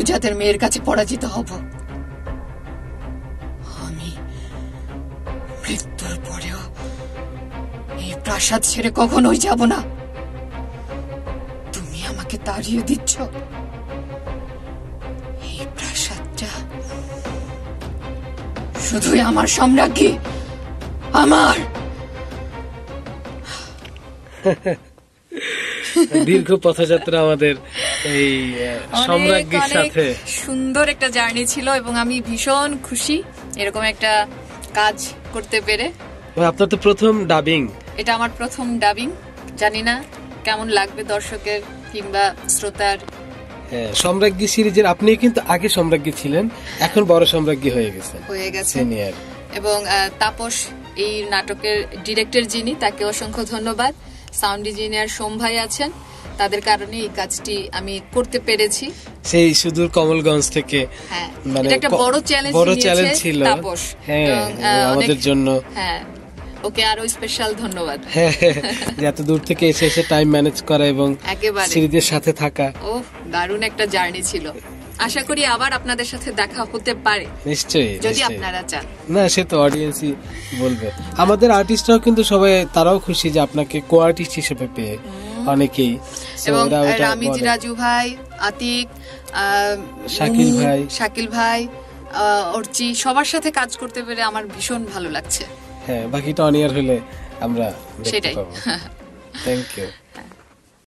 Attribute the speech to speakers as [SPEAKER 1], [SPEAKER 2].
[SPEAKER 1] সুজাতের মেয়ের কাছে পরাজিত হব। আমি মৃত্যুর পরেও এই প্রাসাদ ছেড়ে কখনোই যাব না। তুমি আমাকে তাড়িয়ে দিচ্ছ। এই প্রাসাদটা শুধুই আমার সম্রাজ্ঞী, আমার।
[SPEAKER 2] দীর্ঘ পথযাত্রা আমাদের এই সম্রাজ্ঞীর সাথে,
[SPEAKER 1] সুন্দর একটা জার্নি ছিল এবং আমি ভীষণ খুশি এরকম একটা কাজ করতে পেরে।
[SPEAKER 2] আপনার তো প্রথম ডাবিং,
[SPEAKER 1] এটা আমার প্রথম ডাবিং। জানি না কেমন লাগবে দর্শকের কিংবা শ্রোতার।
[SPEAKER 2] সম্রাজ্ঞী সিরিজের আপনি কিন্তু আগে সম্রাজ্ঞী ছিলেন, এখন বড় সম্রাজ্ঞী হয়ে গেছে সিনিয়র।
[SPEAKER 1] এবং তাপস এই নাটকের ডিরেক্টর যিনি, তাকে অসংখ্য ধন্যবাদ। সাউন্ড ইঞ্জিনিয়ার সোম ভাই আছেন, তাদের কারণে এই কাজটি আমি করতে পেরেছি।
[SPEAKER 2] সেই সুদূর কমলগঞ্জ থেকে।
[SPEAKER 1] মানে একটা বড় চ্যালেঞ্জ ছিল তাপস
[SPEAKER 2] আমাদের জন্য।
[SPEAKER 1] ওকে আরো স্পেশাল ধন্যবাদ।
[SPEAKER 2] এত দূর থেকে এসে টাইম ম্যানেজ করা এবং সিরিজের সাথে থাকা।
[SPEAKER 1] দারুণ একটা জার্নি ছিল। আশা করি আবার আপনাদের সাথে দেখা হতে পারে,
[SPEAKER 2] নিশ্চয়ই,
[SPEAKER 1] যদি আপনারা চান।
[SPEAKER 2] না, সে তো অডিয়েন্সই বলবে। আমাদের আর্টিস্টরাও কিন্তু সবাই, তারাও খুশি যে আপনাকে কো আর্টিস্ট হিসেবে পেয়ে অনেকেই।
[SPEAKER 1] এবং রামিজ রাজু ভাই, আতিক, শাকিল ভাই, অর্চি, সবার সাথে কাজ করতে পেরে আমার ভীষণ ভালো লাগছে।
[SPEAKER 2] বাকিটা অন এয়ার হলে আমরা
[SPEAKER 1] সেটাই।
[SPEAKER 2] Thank you.